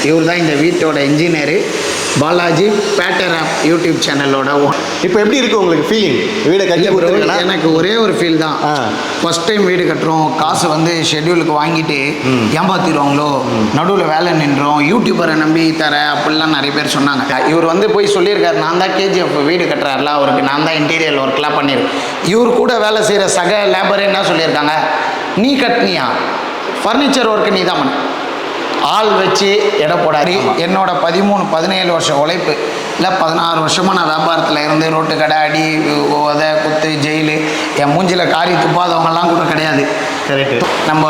இவர் தான் இந்த வீட்டோட engineer Balaji better of YouTube சேனலோட. இப்போ எப்படி இருக்குது உங்களுக்கு ஃபீலிங்? வீடை கட்டி எனக்கு ஒரே ஒரு ஃபீல் தான். ஃபஸ்ட் டைம் வீடு கட்டுறோம், காசு வந்து ஷெட்யூலுக்கு வாங்கிட்டு ஏமாத்திடுவாங்களோ, நடுவில் வேலை நின்றோம், யூடியூபரை நம்பி தர அப்படிலாம் நிறைய பேர் சொன்னாங்க. இவர் வந்து போய் சொல்லியிருக்காரு, நான் தான் கேஜிஎஃப் வீடு கட்டுறாருல, அவருக்கு நான் தான் இன்டீரியர் ஒர்க்லாம் பண்ணியிருக்கேன். இவர் கூட வேலை செய்கிற சக லேபர் என்ன சொல்லியிருக்காங்க, நீ கட்டினியா, ஃபர்னிச்சர் ஒர்க்கு நீ தான் பண்ண, ஆள் வச்சு எடை போடாது. என்னோட 13-17 வருஷம் உழைப்பு இல்லை, 16 வருஷமாக நான் வியாபாரத்தில் இருந்து ரோட்டு கடை, அடி உதை குத்து, ஜெயிலு, என் மூஞ்சில் காரி துப்பாதவங்கெல்லாம் கூட கிடையாது. கரெக்டு. நம்ம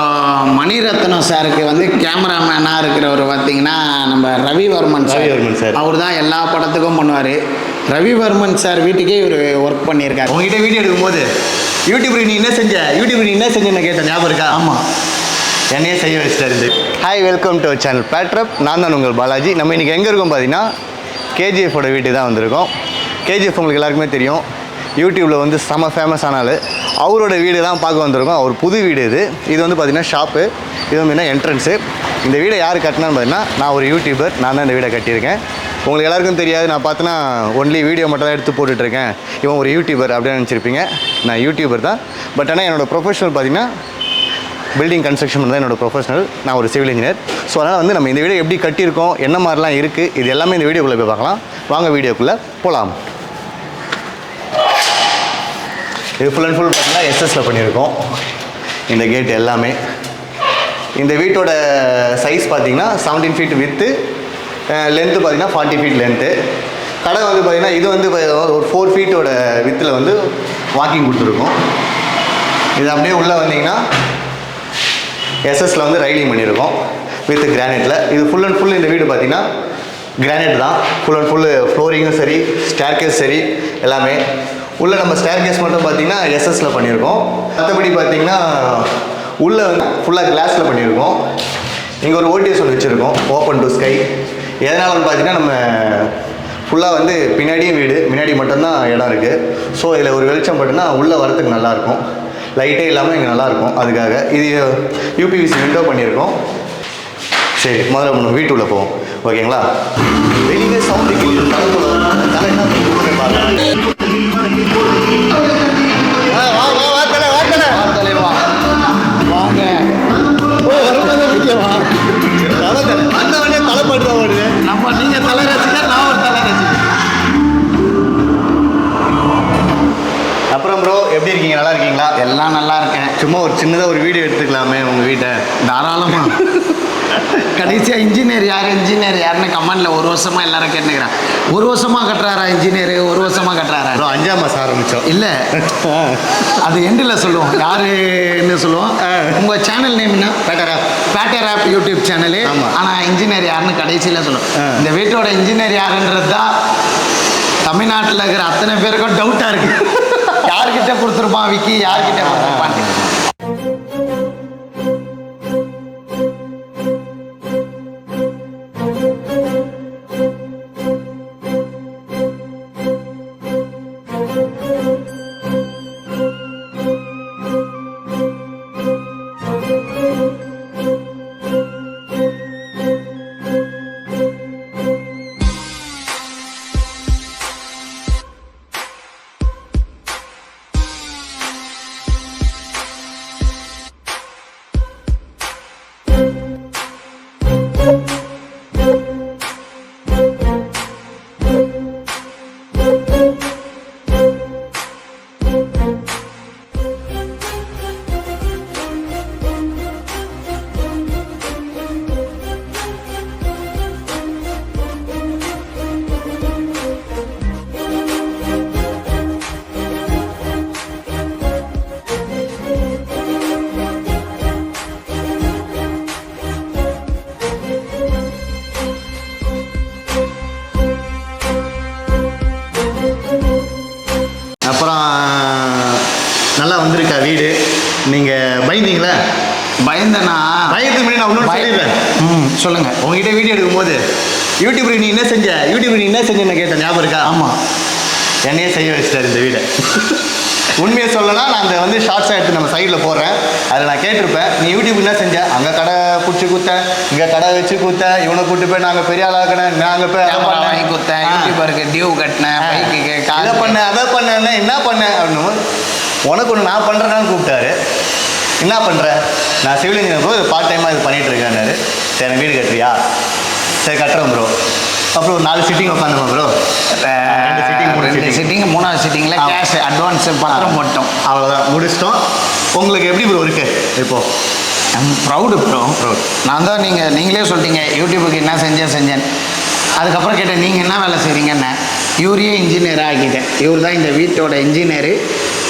மணிரத்னம் சாருக்கு வந்து கேமராமேனாக இருக்கிறவர் பார்த்தீங்கன்னா நம்ம ரவிவர்மன் சார். அவர் தான் எல்லா படத்துக்கும் பண்ணுவார். ரவிவர்மன் சார் வீட்டுக்கே இவர் ஒர்க் பண்ணியிருக்காரு. உங்ககிட்ட வீடியோ எடுக்கும்போது யூடியூப் நீ என்ன செஞ்சேன்னு கேட்டேன், ஞாபகம் இருக்கா? ஆமாம், என்னையே செய்ய வச்சுட்டாரு. Hi, welcome to our channel பேட்ரப். நான் தான் உங்கள் பாலாஜி. நம்ம இன்றைக்கி எங்கே இருக்கோம் பார்த்தீங்கன்னா கேஜிஎஃபோட வீட்டுக்கு தான் வந்திருக்கோம். கேஜிஎஃப் உங்களுக்கு எல்லாருக்குமே தெரியும், யூடியூப்பில் வந்து செம ஃபேமஸ் ஆனாலும் அவரோட வீடு தான் பார்க்க வந்திருக்கோம். அவர் புது வீடு இது வந்து பார்த்திங்கன்னா ஷாப்பு, இது வந்து என்ட்ரன்ஸு. இந்த வீடை யார் கட்டினான்னு பார்த்தீங்கன்னா நான் ஒரு யூடியூபர், நான் தான் இந்த வீடை கட்டியிருக்கேன். உங்களுக்கு எல்லாருக்கும் தெரியாது, நான் பார்த்தோன்னா ஒன்லி வீடியோ மட்டும் தான் எடுத்து போட்டுட்ருக்கேன், இவன் ஒரு யூடியூபர் அப்படின்னு நினச்சிருப்பீங்க. நான் யூடியூபர் தான், பட் ஆனால் என்னோடய ப்ரொஃபஷனல் பார்த்திங்கன்னா பில்டிங் கன்ஸ்ட்ரக்ஷன் தான் என்னோடய ப்ரொஃபஷனல். நான் ஒரு சிவில் இன்ஜினியர். ஸோ அதனால் வந்து நம்ம இந்த வீடியோ எப்படி கட்டியிருக்கோம், என்ன மாதிரிலாம் இருக்குது, இது எல்லாமே இந்த வீடியோக்குள்ளே போய் பார்க்கலாம். வாங்க வீடியோக்குள்ளே போகலாம். இது ஃபுல் அண்ட் ஃபுல் பார்த்தீங்கன்னா எஸ்எஸ்ல பண்ணியிருக்கோம். இந்த கேட் எல்லாமே. இந்த வீட்டோட சைஸ் பார்த்தீங்கன்னா 17 ஃபீட் வித்து, லென்த்து பார்த்தீங்கன்னா 40 ஃபீட் லென்த்து. கடை வந்து பார்த்திங்கன்னா இது வந்து ஒரு 4 ஃபீட்டோட வித்தில் வந்து வாக்கிங் கொடுத்துருக்கோம். இது அப்படியே உள்ளே வந்தீங்கன்னா எஸ்எஸ்ல வந்து ரைலிங் பண்ணியிருக்கோம் வித் கிரானைட்டில். இது ஃபுல் அண்ட் ஃபுல் இந்த வீடு பார்த்தீங்கன்னா கிரானைட் தான். ஃபுல் அண்ட் ஃபுல்லு ஃப்ளோரிங்கும் சரி, ஸ்டேர்கேஸ் சரி, எல்லாமே. உள்ளே நம்ம ஸ்டேர்கேஸ் மட்டும் பார்த்தீங்கன்னா எஸ்எஸ்ல பண்ணியிருக்கோம். மற்றபடி பார்த்தீங்கன்னா உள்ளே வந்து ஃபுல்லாக கிளாஸில் பண்ணியிருக்கோம். இங்கே ஒரு ஓடிஎஸ் ஒன்று வச்சுருக்கோம், ஓப்பன் டு ஸ்கை. எதனாலன்னு பார்த்தீங்கன்னா நம்ம ஃபுல்லாக வந்து பின்னாடியும் வீடு, முன்னாடி மட்டும்தான் இடம் இருக்குது. ஸோ இதில் ஒரு வெளிச்சம் பட்டுன்னா உள்ளே வரத்துக்கு நல்லாயிருக்கும். லைட்டே இல்லாமல் இங்கே நல்லாயிருக்கும், அதுக்காக இது யூபிவிசி விண்டோ பண்ணியிருக்கோம். சரி, முதல்ல நம்ம வீட்டுக்குள்ளே போவோம், ஓகேங்களா? வெளியே சவுண்டு கேட்குது, நம்ம நீங்கள் தலை ரசிகர், நான் ஒரு தலை ரசிகர். அப்புறம் ப்ரோ, எப்படி இருக்கீங்க? நல்லா இருக்கீங்களா? எல்லாம் நல்லா இருக்கேன். சும்மா ஒரு சின்னதாக ஒரு வீடியோ எடுத்துக்கலாமே உங்கள் வீட்டை? தாராளமாக. கடைசியாக இன்ஜினியர் யாருன்னு கமெண்டில் ஒரு வருஷமாக எல்லாரும் கேட்டுக்கிறான். ஒரு வருஷமாக கட்டுறாரா இன்ஜினியர், ஒரு வருஷமாக கட்டுறாரா? 5ஆம் மாதம் ஆரம்பித்தோம். இல்லை, அது எண்டில் சொல்லுவோம், யாருன்னு சொல்லுவோம். உங்கள் சேனல் நேம் என்ன? Better of YouTube channel. ஆனால் இன்ஜினியர் யாருன்னு கடைசியில் சொல்லுவோம். இந்த வீட்டோட இன்ஜினியர் யாருன்றது தான் தமிழ்நாட்டில் இருக்கிற அத்தனை பேருக்கும் டவுட்டாக இருக்குது. யார்கிட்ட கொடுத்துருப்பான் விக்கி, யார்கிட்ட கொடுத்துருப்பான். நல்லா வந்திருக்கா வீடு? நீங்கள் பயந்தீங்களா? பயந்தேனா? பயத்துக்கு முன்னாடி நான் ஒன்றும் சொல்லிடுறேன். சொல்லுங்கள். உங்ககிட்ட வீடியோ எடுக்கும்போது யூடியூப் நீ என்ன செஞ்சேன்னு கேட்டேன், ஞாபகம் இருக்கா? ஆமாம், என்னையே செய்ய வச்சுட்டார் இந்த வீடை. உண்மையை சொல்லனா நான் அந்த வந்து ஷார்ட்ஸாக எடுத்து நம்ம சைடில் போடுறேன். அதில் நான் கேட்டிருப்பேன், நீ யூடியூப் என்ன செஞ்ச? அங்கே கடை பிடிச்சி கொடுத்தேன், இங்கே கடை வச்சு கொடுத்தேன், இவனை கூப்பிட்டு போய் நாங்கள் பெரிய ஆளாக்கினேன், நாங்கள் போய் அதை வாங்கி கொடுத்தேன், யூடியூபருக்கு டியூ கட்டினேன், பைக்கு அதை பண்ணேன், அதை பண்ணேன்னா என்ன பண்ணேன் அப்படின்னு. உனக்கு ஒன்று நான் பண்ணுறேன்னு கூப்பிட்டாரு. என்ன பண்ணுற? நான் சிவில் இன்ஜினியர் ப்ரோ, இது பார்ட் டைமாக இது பண்ணிகிட்டு இருக்கேன்னாரு. சரி வீடு கட்டுறியா? சரி கட்டுறேன் ப்ரோ. அப்புறம் ஒரு 4 சிட்டிங் உட்காந்துமா ப்ரோ. 2 சிட்டிங் 3வது சிட்டிங்கில் கேஷ் அட்வான்ஸ் பத்திரம் போட்டோம். அவ்வளோதான் முடிச்சிட்டோம். உங்களுக்கு எப்படி ப்ரோ இருக்கு இப்போது? I'm proud bro. நான் தான் நீங்களே சொல்லிட்டீங்க யூடியூபுக்கு என்ன செஞ்சேன். அதுக்கப்புறம் கேட்டேன் நீங்கள் என்ன வேலை செய்கிறீங்கன்னு. இவரையே இன்ஜினியராக ஆக்கிட்டேன். இவர் தான் இந்த வீட்டோட engineer,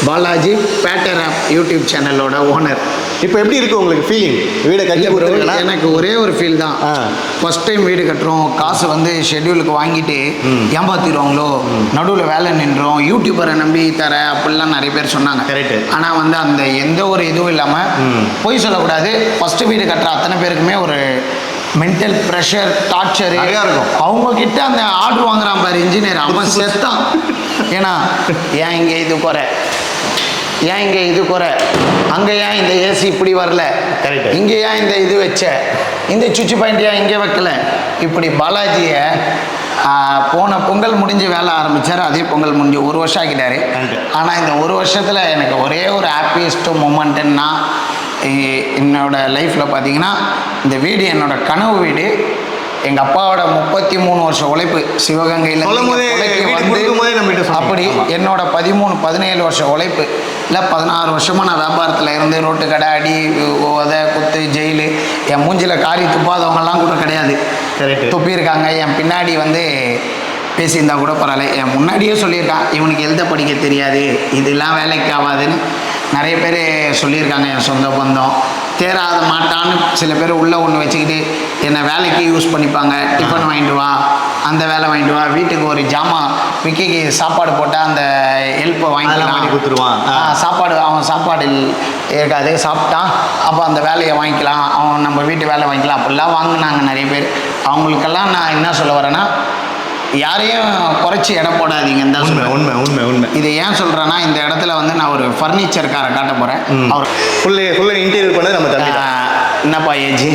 Balaji better of YouTube சேனலோட ஓனர். இப்போ எப்படி இருக்குது உங்களுக்கு ஃபீலிங்? வீடை கட்டி கொடுத்துருக்கா? எனக்கு ஒரே ஒரு ஃபீல் தான். ஃபஸ்ட் டைம் வீடு கட்டுறோம், காசு வந்து ஷெட்யூலுக்கு வாங்கிட்டு ஏமாத்திடுவாங்களோ, நடுவில் வேலை நின்றோம், யூடியூபரை நம்பி தர அப்படிலாம் நிறைய பேர் சொன்னாங்க. கரெக்டு. ஆனால் வந்து அந்த எந்த ஒரு இதுவும் இல்லாமல் பொய் சொல்லக்கூடாது. ஃபஸ்ட்டு வீடு கட்டுற அத்தனை பேருக்குமே ஒரு மென்டல் ப்ரெஷர், டார்ச்சரு இருக்கும். அவங்கக்கிட்ட அந்த ஆர்டர் வாங்குறான் பாரு இன்ஜினியர், அவன் செத்தான். ஏன்னா ஏன் இங்கே இது குறை, ஏன் இங்கே இது குறை, அங்கே ஏன் இந்த ஏசி இப்படி வரல, கரெக்ட், இங்கே ஏன் இந்த இது வச்ச, இந்த சுவிட்ச் பாயிண்ட் ஏன் இங்கே வைக்கல, இப்படி பாலாஜியை போன பொங்கல் முடிஞ்சு வேலை ஆரம்பித்தார். அதே பொங்கல் முடிஞ்சு 1 வருஷம் ஆக்கிட்டாரு. ஆனால் இந்த 1 வருஷத்தில் எனக்கு ஒரே ஒரு ஹாப்பியஸ்ட் மூமெண்ட்டுன்னா என்னோட லைஃப்பில் பார்த்தீங்கன்னா இந்த வீடு என்னோட கனவு வீடு. எங்கள் அப்பாவோட 33 வருஷம் உழைப்பு சிவகங்கையில் வந்து அப்படி என்னோட 17 வருஷம் உழைப்பு இல்லை 16 வருஷமாக நான் வியாபாரத்தில் இருந்து ரோட்டு கடை, அடி உத குத்து, ஜெயிலு, என் மூஞ்சில் காரி துப்பாதவங்கெல்லாம் கூட கிடையாது. துப்பியிருக்காங்க. என் பின்னாடி வந்து பேசியிருந்தா கூட பரவாயில்ல. என் முன்னாடியே சொல்லியிருக்கான் இவனுக்கு எழுத படிக்க தெரியாது, இதெல்லாம் வேலைக்கு ஆகாதுன்னு நிறைய பேர் சொல்லியிருக்காங்க. என் சொந்த பந்தம் தேராத மாட்டான்னு சில பேர் உள்ளே ஒன்று வச்சுக்கிட்டு என்னை வேலைக்கு யூஸ் பண்ணிப்பாங்க. டிஃபன் வாங்கிட்டு வா, அந்த வேலை வாங்கிட்டு வா, வீட்டுக்கு ஒரு ஜாமான் விக்கிக்கு சாப்பாடு போட்டால் அந்த ஹெல்ப்பை வாங்கி கொடுத்துருவான். சாப்பாடு அவன் சாப்பாடு இருக்காது, சாப்பிட்டான் அப்போ அந்த வேலையை வாங்கிக்கலாம், அவன் நம்ம வீட்டு வேலை வாங்கிக்கலாம் அப்படிலாம் வாங்கினாங்க நிறைய பேர். அவங்களுக்கெல்லாம் நான் என்ன சொல்ல வரேன்னா, யாரையும் குறைச்சி இடம் போடாதீங்கன்னு தான் சொல்லுவேன். உண்மை. இதை ஏன் சொல்கிறேன்னா, இந்த இடத்துல வந்து நான் ஒரு ஃபர்னிச்சர்காரை காட்ட போகிறேன். அவர் ஃபுல்லாக இன்டீரியர் பண்ணது நம்ம தம்பி. என்னப்பா ஏஜ்?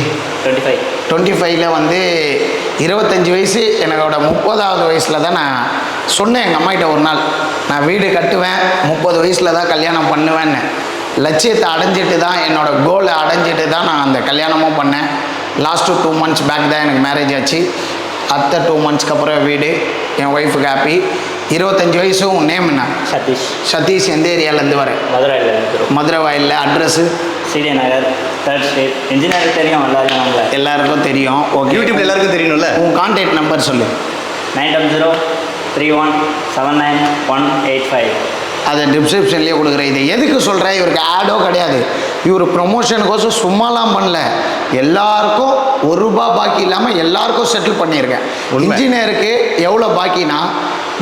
25 வந்து 25 வயசு. என்னோட 30வது வயசில் தான் நான் சொன்னேன் எங்கள் அம்மாகிட்ட ஒரு நாள், நான் வீடு கட்டுவேன், 30 வயசில் தான் கல்யாணம் பண்ணுவேன்னு. லட்சியத்தை அடைஞ்சிட்டு தான், என்னோட கோலை அடைஞ்சிட்டு தான் நான் அந்த கல்யாணமும் பண்ணேன். லாஸ்ட்டு 2 மந்த்ஸ் பேக் தான் எனக்கு மேரேஜ் ஆச்சு. அடுத்த 2 மந்த்ஸ்க்கு அப்புறம் வீடு, என் ஒய்ஃபுக்கு ஹாப்பி. 25 வயசும். நேம் என்ன? சதீஷ். எந்த ஏரியாவிலேருந்து வரேன்? மதுரை வாயிலில். அட்ரஸ்ஸு சிடி நகர் 3rd ஸ்ட்ரீட். இன்ஜினியருக்கு தெரியும், எல்லாருக்கும் தெரியும். ஓகே, யூடியூப்ல எல்லாருக்கும் தெரியணும்ல. உன் கான்டாக்ட் நம்பர் சொல்லு. 9003171185. அதை டிஸ்கிரிப்ஷன்லேயே கொடுக்குறேன். இதை எதுக்கு சொல்கிறேன், இவருக்கு ஆடோ கிடையாது, இவர் ப்ரொமோஷனுக்கோசம் சும்மாலாம் பண்ணல, எல்லாருக்கும் ₹1 பாக்கி இல்லாமல் எல்லாருக்கும் செட்டில் பண்ணியிருக்கேன். இன்ஜினியருக்கு எவ்வளோ பாக்கினா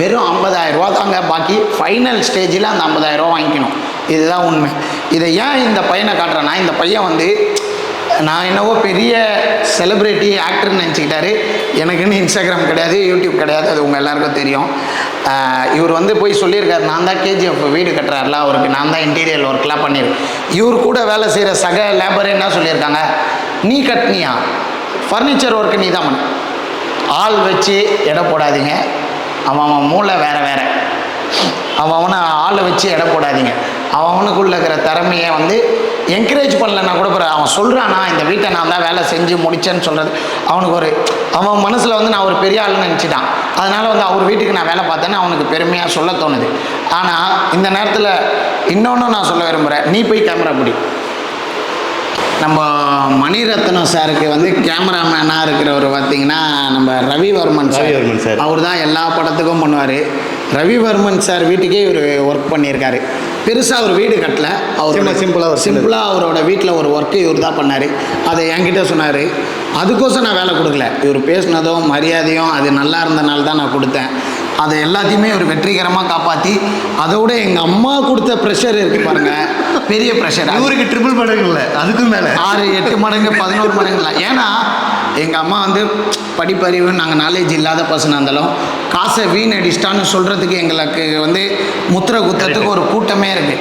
வெறும் 50,000 ரூபா தாங்க பாக்கி. ஃபைனல் ஸ்டேஜில் அந்த 50,000 ரூபா வாங்கிக்கணும். இதுதான் உண்மை. இதை ஏன் இந்த பையனை காட்டுறேன்னா, இந்த பையன் வந்து நான் என்னவோ பெரிய செலிப்ரிட்டி ஆக்டர்னு நினச்சிக்கிட்டாரு. எனக்குன்னு இன்ஸ்டாகிராம் கிடையாது, யூடியூப் கிடையாது, அது உங்கள் எல்லாருக்கும் தெரியும். இவர் வந்து போய் சொல்லியிருக்காரு, நான் தான் KGF வீடு கட்டுறாருல, அவருக்கு நான் தான் இன்டீரியர் ஒர்க்லாம் பண்ணியிருக்கேன். இவர் கூட வேலை செய்கிற சக லேபர் என்ன சொல்லியிருக்காங்க, நீ கட்டினியா, ஃபர்னிச்சர் ஒர்க்கு நீ தான் பண்ண, ஆள் வச்சு எடை போடாதீங்க, அவன் மூளை வேறு, அவனை ஆளை வச்சு எடை போடாதீங்க, அவனுக்குள்ள இருக்கிற திறமையை வந்து என்கரேஜ் பண்ணலன்னா கூட அவன் சொல்கிறானா இந்த வீட்டை நான் தான் வேலை செஞ்சு முடித்தேன்னு சொல்கிறது அவனுக்கு ஒரு, அவன் மனசில் வந்து நான் ஒரு பெரிய ஆளுன்னு நினச்சிட்டான். அதனால் வந்து அவர் வீட்டுக்கு நான் வேலை பார்த்தேன்னு அவனுக்கு பெருமையாக சொல்ல தோணுது. ஆனால் இந்த நேரத்தில் இன்னொன்று நான் சொல்ல விரும்புகிறேன், நீ போய் கேமரா பிடி. நம்ம மணிரத்னம் சாருக்கு வந்து கேமராமேனாக இருக்கிறவர் பார்த்திங்கன்னா நம்ம ரவிவர்மன் சார். அவர் தான் எல்லா படத்துக்கும் பண்ணுவார். ரவிவர்மன் சார் வீட்டுக்கே இவர் ஒர்க் பண்ணியிருக்காரு. பெருசாக அவர் வீடு கட்டல, அவர் சிம்பிளாக அவரோட வீட்டில் ஒரு ஒர்க்கு இவர் தான் பண்ணார். அதை என்கிட்ட சொன்னார். அதுக்கோசம் நான் வேலை கொடுக்கல, இவர் பேசினதும் மரியாதையும் அது நல்லா இருந்தனால தான் நான் கொடுத்தேன். அதை எல்லாத்தையுமே இவர் வெற்றிகரமாக காப்பாற்றி, அதோட எங்கள் அம்மா கொடுத்த ப்ரெஷர் இருக்குது பாருங்கள், பெரிய ப்ரெஷர். இவருக்கு ட்ரிபிள் மடங்கு இல்லை, அதுக்கும் மேலே 6-8 மடங்கு 11 மடங்கு இல்லை. ஏன்னா எங்கள் அம்மா வந்து படிப்பறிவு, நாங்கள் நாலேஜ் இல்லாத பர்சனாக இருந்தாலும் காசை வீணடிச்சிட்டான்னு சொல்கிறதுக்கு எங்களுக்கு வந்து முத்திரை குத்துறதுக்கு ஒரு கூட்டமே இருக்குது.